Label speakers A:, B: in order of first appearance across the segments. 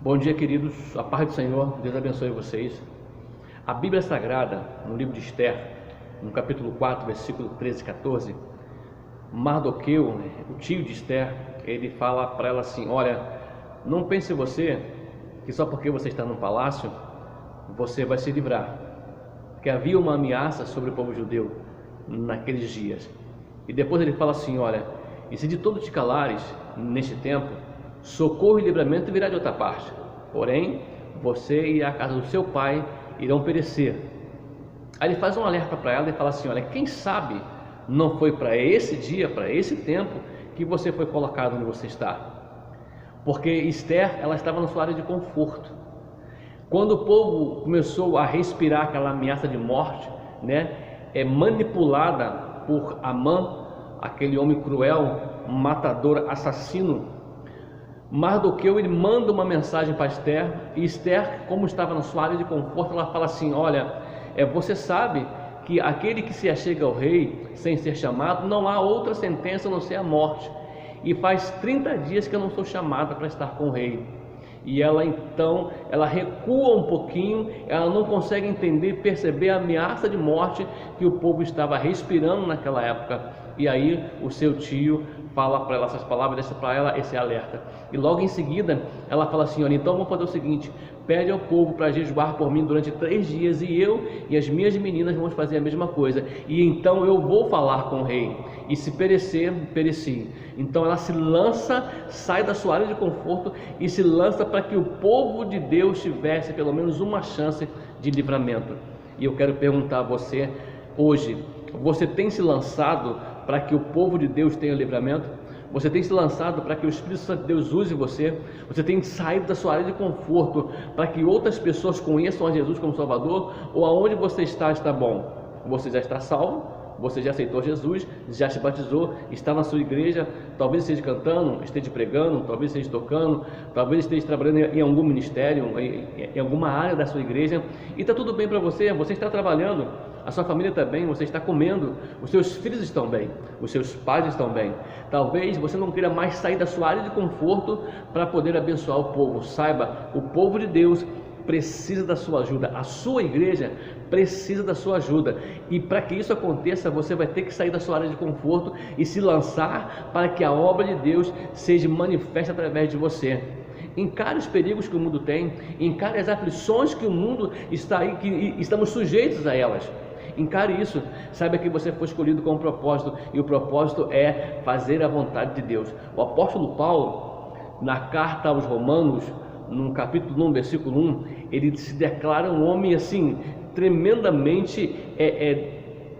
A: Bom dia, queridos, a paz do Senhor, Deus abençoe vocês. A Bíblia Sagrada, no livro de Esther, no capítulo 4, versículo 13 e 14, Mardoqueu, o tio de Esther, ele fala para ela assim: olha, não pense você que só porque você está no palácio, você vai se livrar, porque havia uma ameaça sobre o povo judeu naqueles dias. E depois ele fala assim: olha, e se de todo te calares neste tempo, socorro e livramento virá de outra parte, porém você e a casa do seu pai irão perecer. Aí ele faz um alerta para ela e fala assim: olha, quem sabe não foi para esse dia, para esse tempo que você foi colocado onde você está. Porque Esther, ela estava na sua área de conforto. Quando o povo começou a respirar aquela ameaça de morte, manipulada por Amã, aquele homem cruel, matador, assassino, Mardoqueu, ele manda uma mensagem para Esther, e Esther, como estava na sua área de conforto, ela fala assim: olha, você sabe que aquele que se achega ao rei sem ser chamado, não há outra sentença a não ser a morte, e faz 30 dias que eu não sou chamada para estar com o rei. E ela então, ela recua um pouquinho, ela não consegue entender, perceber a ameaça de morte que o povo estava respirando naquela época. E aí o seu tio fala para ela essas palavras, deixa para ela esse alerta. E logo em seguida ela fala assim: olha, então vamos fazer o seguinte, pede ao povo para jejuar por mim durante 3 dias, e eu e as minhas meninas vamos fazer a mesma coisa, e então eu vou falar com o rei, e se perecer, pereci. Então ela se lança, sai da sua área de conforto e se lança para que o povo de Deus tivesse pelo menos uma chance de livramento. E eu quero perguntar a você hoje: você tem se lançado para que o povo de Deus tenha livramento? Você tem se lançado para que o Espírito Santo de Deus use você? Você tem saído da sua área de conforto para que outras pessoas conheçam a Jesus como Salvador? Ou aonde você está bom? Você já está salvo? Você já aceitou Jesus? Já se batizou? Está na sua igreja? Talvez esteja cantando, esteja pregando, talvez esteja tocando, talvez esteja trabalhando em algum ministério, em alguma área da sua igreja, e está tudo bem para você. Você está trabalhando, a sua família está bem, você está comendo, os seus filhos estão bem, os seus pais estão bem. Talvez você não queira mais sair da sua área de conforto para poder abençoar o povo. Saiba, o povo de Deus precisa da sua ajuda, a sua igreja precisa da sua ajuda, e para que isso aconteça, você vai ter que sair da sua área de conforto e se lançar para que a obra de Deus seja manifesta através de você. Encare os perigos que o mundo tem, encare as aflições que o mundo está aí, que estamos sujeitos a elas. Encare isso, saiba que você foi escolhido com um propósito, e o propósito é fazer a vontade de Deus. O apóstolo Paulo, na carta aos Romanos, no capítulo 1, versículo 1, ele se declara um homem assim, tremendamente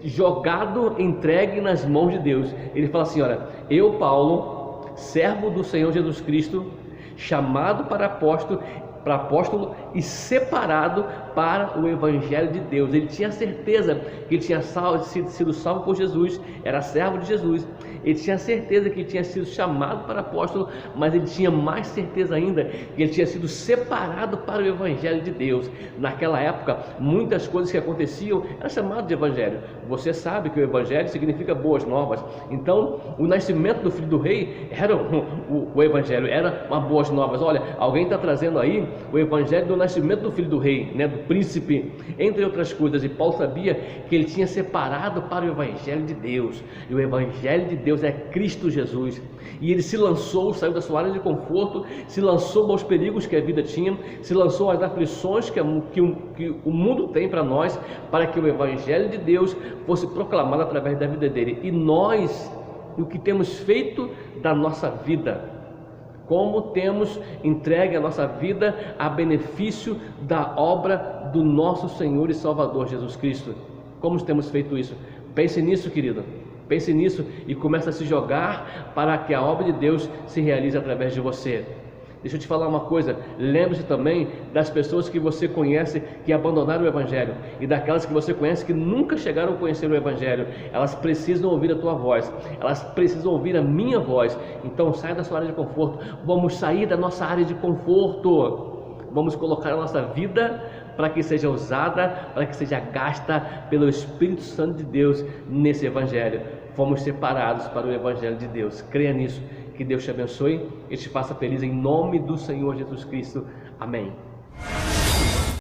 A: jogado, entregue nas mãos de Deus. Ele fala assim: olha, eu, Paulo, servo do Senhor Jesus Cristo, chamado para apóstolo e separado para o Evangelho de Deus. Ele tinha certeza que ele tinha sido salvo por Jesus, era servo de Jesus. Ele tinha certeza que ele tinha sido chamado para apóstolo, mas ele tinha mais certeza ainda que ele tinha sido separado para o Evangelho de Deus. Naquela época, muitas coisas que aconteciam eram chamadas de Evangelho. Você sabe que o Evangelho significa boas novas. Então, o nascimento do filho do rei era o Evangelho, era uma boas novas. Olha, alguém está trazendo aí o Evangelho do nascimento do filho do rei, do príncipe, entre outras coisas. E Paulo sabia que ele tinha separado para o Evangelho de Deus, e o Evangelho de Deus é Cristo Jesus. E ele se lançou, saiu da sua área de conforto, se lançou aos perigos que a vida tinha, se lançou às aflições que o mundo tem para nós, para que o Evangelho de Deus fosse proclamado através da vida dele. E nós, o que temos feito da nossa vida? Como temos entregue a nossa vida a benefício da obra do nosso Senhor e Salvador Jesus Cristo? Como temos feito isso? Pense nisso, querido. Pense nisso e comece a se jogar para que a obra de Deus se realize através de você. Deixa eu te falar uma coisa: lembre-se também das pessoas que você conhece que abandonaram o Evangelho, e daquelas que você conhece que nunca chegaram a conhecer o Evangelho. Elas precisam ouvir a tua voz, elas precisam ouvir a minha voz. Então saia da sua área de conforto. Vamos sair da nossa área de conforto, vamos colocar a nossa vida para que seja usada, para que seja gasta pelo Espírito Santo de Deus nesse Evangelho. Fomos separados para o Evangelho de Deus. Creia nisso Que Deus te abençoe e te faça feliz em nome do Senhor Jesus Cristo. Amém.